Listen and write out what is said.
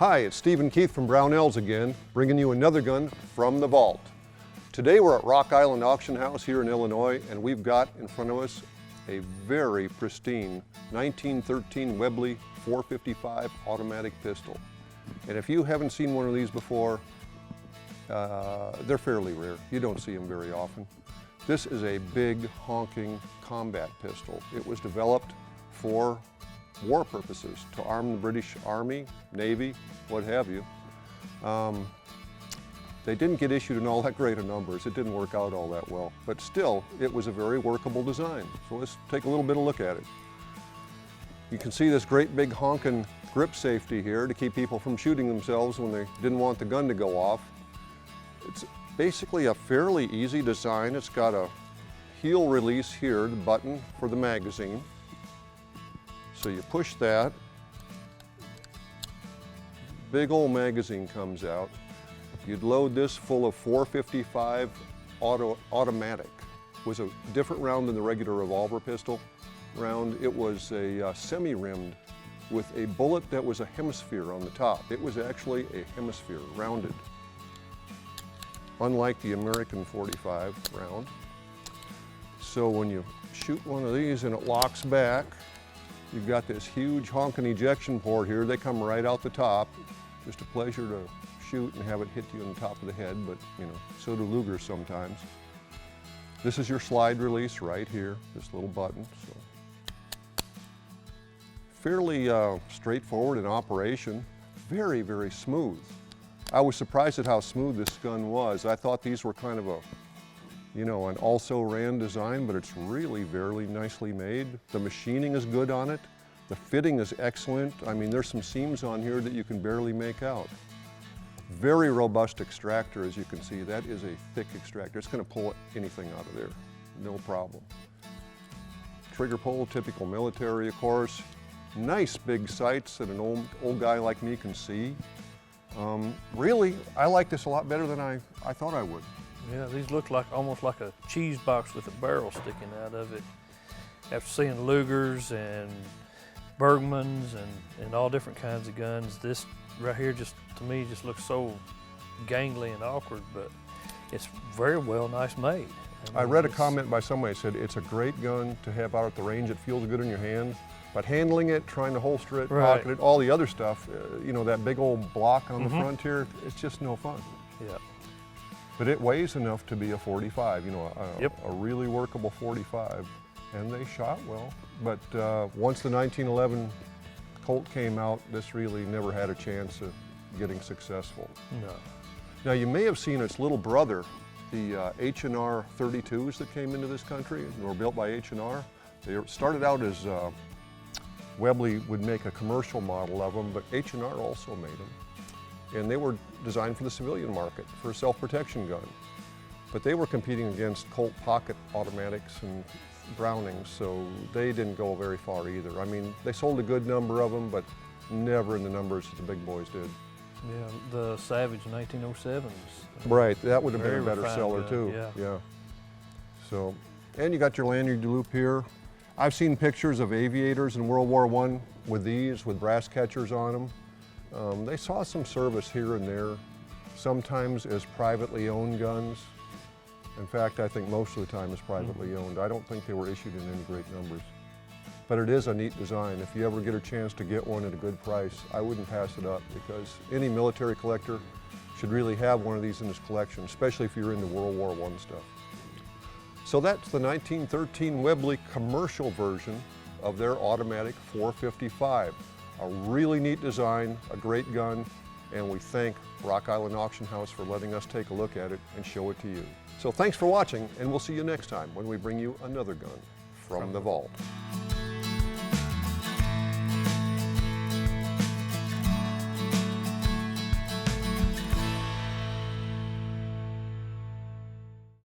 Hi, it's Steve and Keith from Brownells again, bringing you another gun from the vault. Today we're at Rock Island Auction House here in Illinois, and we've got in front of us a very pristine 1913 Webley 455 automatic pistol. And if you haven't seen one of these before, they're fairly rare. You don't see them very often. This is a big honking combat pistol. It was developed for war purposes, to arm the British Army, Navy, what have you. They didn't get issued in all that great of numbers. It didn't work out all that well, but still, it was a very workable design. So let's take a little bit of a look at it. You can see this great big honking grip safety here to keep people from shooting themselves when they didn't want the gun to go off. It's basically a fairly easy design. It's got a heel release here, the button for the magazine. So you push that, big old magazine comes out. You'd load this full of 455 automatic. It was a different round than the regular revolver pistol round. It was a semi-rimmed with a bullet that was a hemisphere on the top. It was actually a hemisphere, rounded. Unlike the American 45 round. So when you shoot one of these and it locks back, you've got this huge honking ejection port here. They come right out the top. Just a pleasure to shoot and have it hit you in the top of the head, but you know, so do Lugers sometimes. This is your slide release right here, this little button. So fairly straightforward in operation, very, very smooth. I was surprised at how smooth this gun was. I thought these were kind of a, you know, an also-ran design, but it's really very nicely made. The machining is good on it. The fitting is excellent. I mean, there's some seams on here that you can barely make out. Very robust extractor, as you can see. That is a thick extractor. It's going to pull anything out of there, no problem. Trigger pull, typical military, of course. Nice big sights that an old guy like me can see. Really, I like this a lot better than I thought I would. Yeah, these look like almost like a cheese box with a barrel sticking out of it. After seeing Lugers and Bergmans and all different kinds of guns, this right here just, to me, just looks so gangly and awkward, but it's very well, nice made. I read a comment by somebody that said, it's a great gun to have out at the range. It feels good in your hand, but handling it, trying to holster it, pocket it, all the other stuff, you know, that big old block on the front here, it's just no fun. Yeah. But it weighs enough to be a 45, you know, a really workable 45. And they shot well. But once the 1911 Colt came out, this really never had a chance of getting successful. No. Now you may have seen its little brother, the H&R 32s that came into this country and were built by H&R. They started out as, Webley would make a commercial model of them, but H&R also made them. And they were designed for the civilian market, for a self-protection gun. But they were competing against Colt pocket automatics and Brownings, so they didn't go very far either. I mean, they sold a good number of them, but never in the numbers that the big boys did. Yeah, the Savage 1907s. Right, that would have been a better refined seller gun, too. Yeah. So, and you got your lanyard loop here. I've seen pictures of aviators in World War I with these, with brass catchers on them. They saw some service here and there, sometimes as privately owned guns. In fact, I think most of the time it's privately owned. I don't think they were issued in any great numbers. But it is a neat design. If you ever get a chance to get one at a good price, I wouldn't pass it up, because any military collector should really have one of these in his collection, especially if you're into World War I stuff. So that's the 1913 Webley commercial version of their automatic 455. A really neat design, a great gun, and we thank Rock Island Auction House for letting us take a look at it and show it to you. So thanks for watching, and we'll see you next time when we bring you another gun from the vault.